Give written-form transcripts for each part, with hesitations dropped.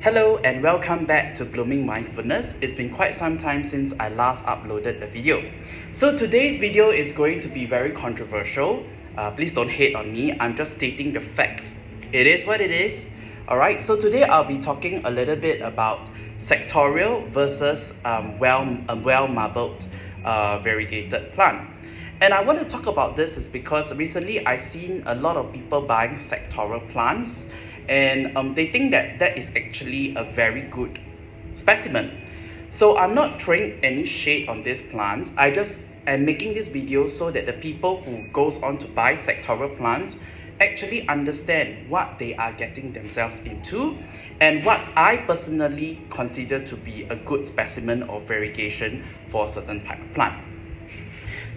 Hello and welcome back to Blooming Mindfulness. It's been quite some time since I last uploaded a video. So today's video is going to be very controversial. Please don't hate on me, I'm just stating the facts. It is what it is. Alright, so today I'll be talking a little bit about sectorial versus well-marbled variegated plant. And I want to talk about this is because recently I've seen a lot of people buying sectorial plants and they think that that is actually a very good specimen. So I'm not throwing any shade on these plants. I just am making this video so that the people who goes on to buy sectorial plants actually understand what they are getting themselves into and what I personally consider to be a good specimen or variegation for a certain type of plant.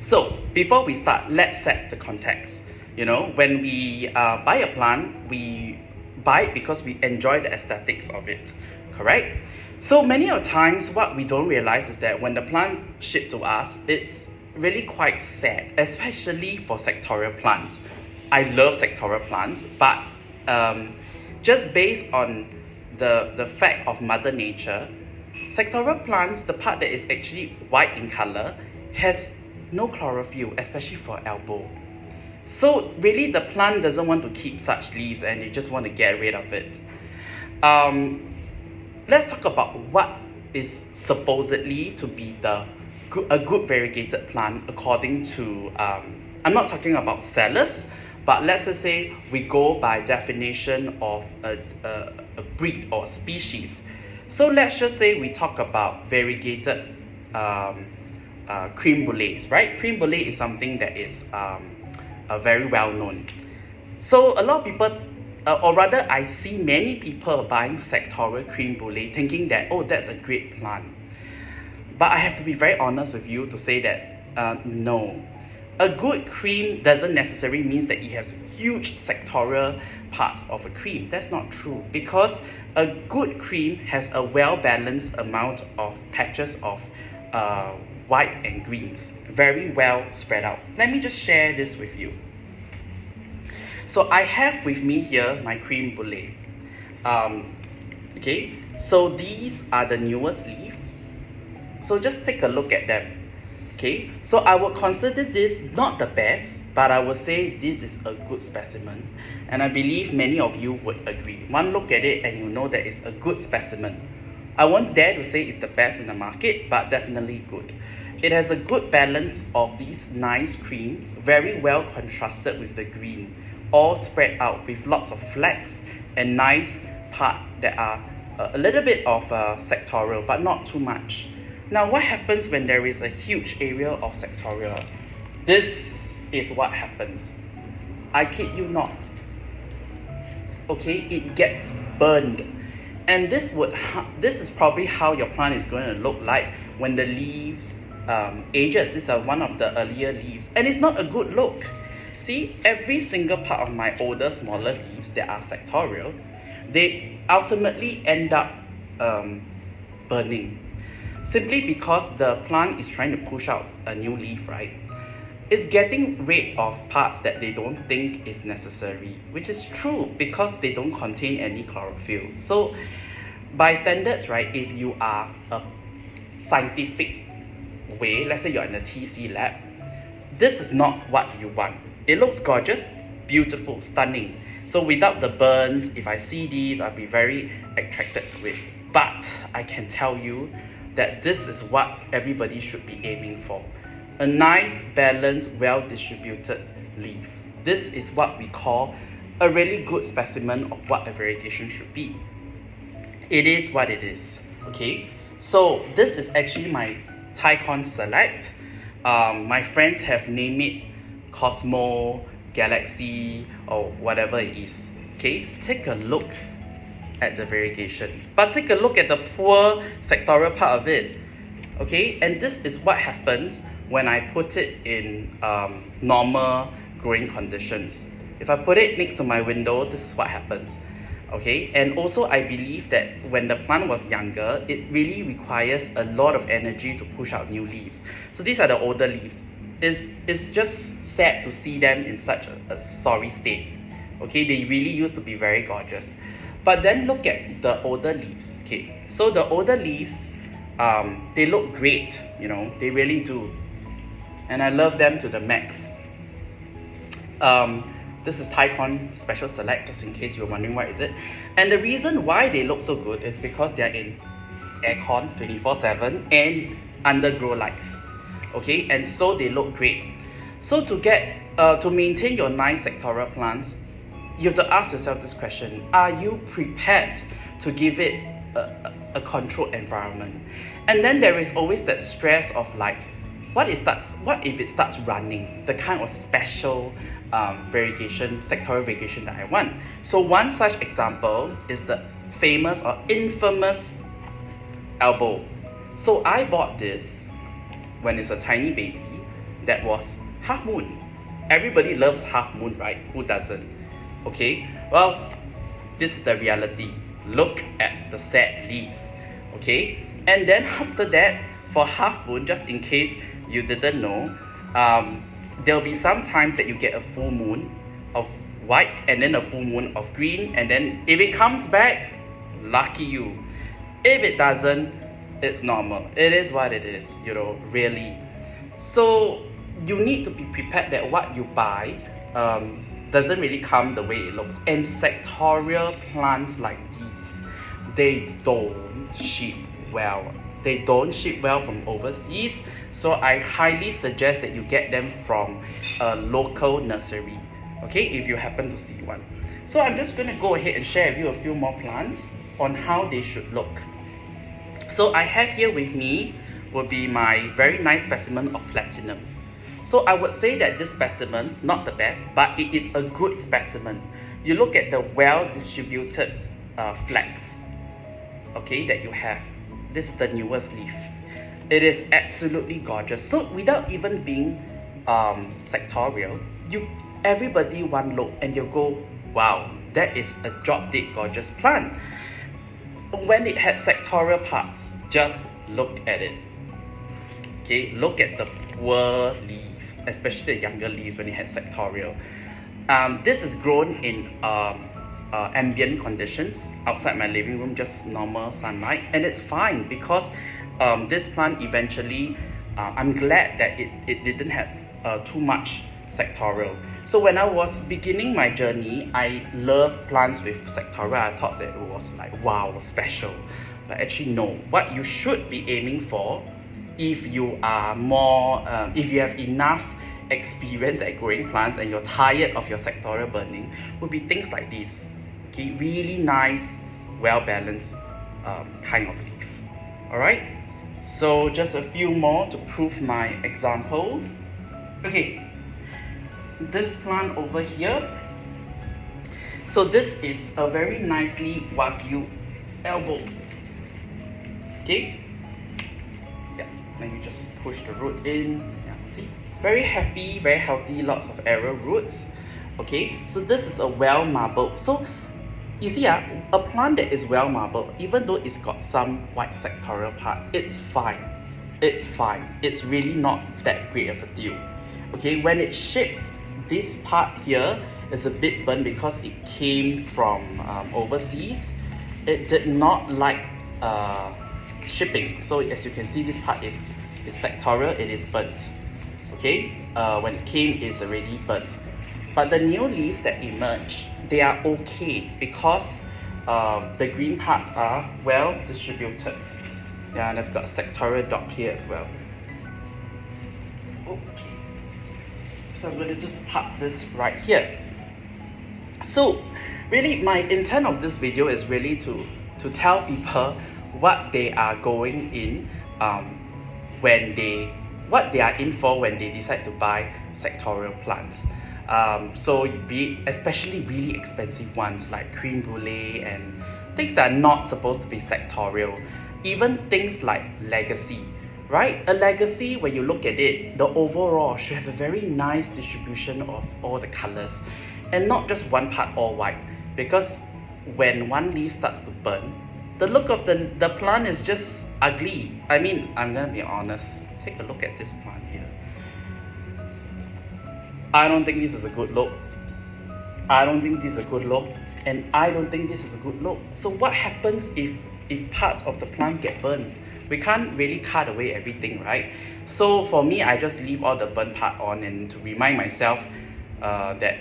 So before we start, let's set the context. When we buy a plant, we buy it because we enjoy the aesthetics of it, correct? So many of the times what we don't realize is that when the plants ship to us, it's really quite sad, especially for sectorial plants. I love sectorial plants, but just based on the fact of Mother Nature, sectorial plants, the part that is actually white in color, has no chlorophyll, especially for elbow. So really the plant doesn't want to keep such leaves and they just want to get rid of it. Let's talk about what is supposedly to be a good variegated plant according to, I'm not talking about sellers, but let's just say we go by definition of a breed or species. So let's just say we talk about variegated Crème Brûlées, right? Crème Brûlée is something that is very well known. So a lot of people, or rather I see many people buying sectorial Crème Brûlée thinking that, oh, that's a great plant. But I have to be very honest with you to say that no. A good cream doesn't necessarily mean that it has huge sectorial parts of a cream. That's not true, because a good cream has a well-balanced amount of patches of white and greens, very well spread out. Let me just share this with you. So I have with me here my Crème Brûlée. Okay, so these are the newest leaf. So just take a look at them. Okay, so I would consider this not the best, but I would say this is a good specimen. And I believe many of you would agree. One look at it and you know that it's a good specimen. I won't dare to say it's the best in the market, but definitely good. It has a good balance of these nice creams, very well contrasted with the green, all spread out with lots of flecks and nice part that are a little bit of sectorial, but not too much. Now what happens when there is a huge area of sectorial? This is what happens. I kid you not. Okay, it gets burned. And this is probably how your plant is going to look like when the leaves ages. These are one of the earlier leaves, and it's not a good look. See, every single part of my older, smaller leaves that are sectorial, they ultimately end up burning, simply because the plant is trying to push out a new leaf, right? It's getting rid of parts that they don't think is necessary, which is true because they don't contain any chlorophyll. So by standards, right, if you are a scientific way, let's say you're in a TC lab, this is not what you want. It looks gorgeous, beautiful, stunning. So without the burns, if I see these, I'll be very attracted to it. But I can tell you that this is what everybody should be aiming for. A nice, balanced, well-distributed leaf. This is what we call a really good specimen of what a variegation should be. It is what it is, okay? So this is actually my Tycon Select. My friends have named it Cosmo, Galaxy, or whatever it is. Okay, take a look at the variegation, but take a look at the poor sectorial part of it. Okay, and this is what happens when I put it in normal growing conditions. If I put it next to my window, this is what happens. Okay, and also I believe that when the plant was younger, it really requires a lot of energy to push out new leaves. So these are the older leaves. It's just sad to see them in such a sorry state. Okay, they really used to be very gorgeous. But then look at the older leaves. Okay, so the older leaves, they look great, you know, they really do. And I love them to the max. This is Tycon Special Select, just in case you're wondering what is it. And the reason why they look so good is because they're in aircon 24/7 and undergrow lights. Okay, and so they look great. So to maintain your nice sectorial plants, you have to ask yourself this question: are you prepared to give it a controlled environment? And then there is always that stress of like, what if it starts running? The kind of special variegation, sectorial variegation that I want. So one such example is the famous or infamous elbow. So I bought this when it's a tiny baby that was half moon. Everybody loves half moon, right? Who doesn't? Okay, well, this is the reality. Look at the sad leaves. Okay, and then after that, for half moon, just in case you didn't know, there'll be some times that you get a full moon of white and then a full moon of green, and then if it comes back, lucky you. If it doesn't, it's normal. It is what it is, you know, really. So you need to be prepared that what you buy doesn't really come the way it looks. And sectorial plants like these, they don't ship well. They don't ship well from overseas. So I highly suggest that you get them from a local nursery, okay, if you happen to see one. So I'm just going to go ahead and share with you a few more plants on how they should look. So I have here with me will be my very nice specimen of platinum. So I would say that this specimen, not the best, but it is a good specimen. You look at the well-distributed flags, okay, that you have. This is the newest leaf. It is absolutely gorgeous. So without even being sectorial, everybody one look and you go, wow, that is a drop-dead gorgeous plant. When it had sectorial parts, just look at it. Okay, look at the poor leaves, especially the younger leaves when it had sectorial. This is grown in ambient conditions outside my living room, just normal sunlight, and it's fine because this plant eventually, I'm glad that it didn't have too much sectorial. So when I was beginning my journey, I loved plants with sectorial. I thought that it was like, wow, special. But actually no, what you should be aiming for, if you are more, if you have enough experience at growing plants and you're tired of your sectorial burning, would be things like this. Okay, really nice, well-balanced kind of leaf. Alright, so just a few more to prove my example. Okay, this plant over here. So this is a very nicely Wagyu elbow. Okay, yeah, let me just push the root in. Yeah, see, very happy, very healthy, lots of arrow roots. Okay, so this is a well marbled. So you see, a plant that is well marbled, even though it's got some white sectorial part, it's fine. It's fine. It's really not that great of a deal. Okay, when it's shipped, this part here is a bit burnt because it came from overseas. It did not like shipping. So as you can see, this part is sectorial, it is burnt. Okay, when it came, it's already burnt. But the new leaves that emerge, they are okay because the green parts are well distributed. Yeah, and I've got a sectorial dot here as well. Okay, so I'm going to just park this right here. So really my intent of this video is really to tell people what they are going in, what they are in for when they decide to buy sectorial plants. So be especially really expensive ones like Crème Brûlée and things that are not supposed to be sectorial. Even things like Legacy, right? A Legacy, when you look at it, the overall should have a very nice distribution of all the colors and not just one part all white, because when one leaf starts to burn, the look of the plant is just ugly. I mean, I'm gonna be honest, take a look at this plant here. I don't think this is a good look. I don't think this is a good look, and I don't think this is a good look. So what happens if parts of the plant get burned? We can't really cut away everything, right? So for me, I just leave all the burnt part on, and to remind myself that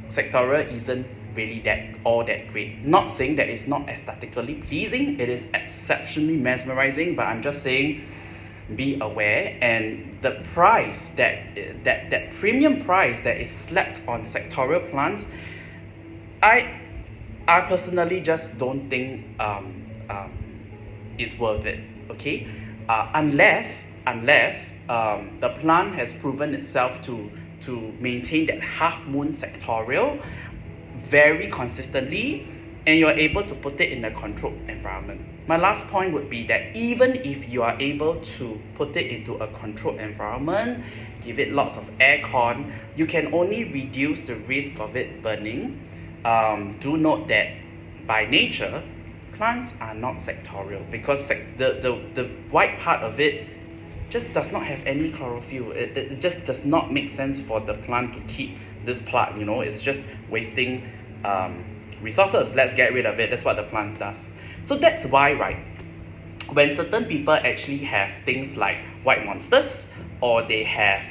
sectorial isn't really all that great. Not saying that it's not aesthetically pleasing, it is exceptionally mesmerizing, but I'm just saying be aware. And the price that premium price that is slapped on sectorial plants, I personally just don't think it's worth it. Okay, unless the plant has proven itself to maintain that half moon sectorial very consistently, and you're able to put it in a controlled environment. My last point would be that even if you are able to put it into a controlled environment, give it lots of air con, you can only reduce the risk of it burning. Do note that by nature, plants are not sectorial, because the white part of it just does not have any chlorophyll. It just does not make sense for the plant to keep this plant, you know. It's just wasting resources. Let's get rid of it. That's what the plant does. So that's why, right, when certain people actually have things like white monsters, or they have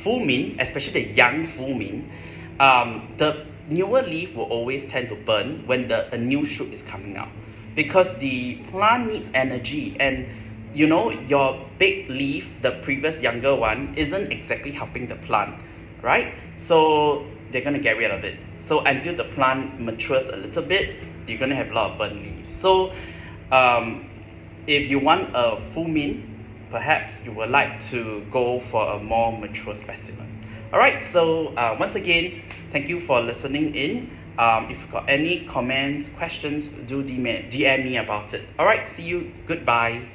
full moon, especially the young full moon, the newer leaf will always tend to burn when a new shoot is coming out, because the plant needs energy, and you know, your big leaf, the previous younger one, isn't exactly helping the plant, right? So they're going to get rid of it. So until the plant matures a little bit, you're going to have a lot of burnt leaves. So if you want a full moon, perhaps you would like to go for a more mature specimen. Alright, so once again, thank you for listening in. If you've got any comments, questions, do DM me about it. Alright, see you. Goodbye.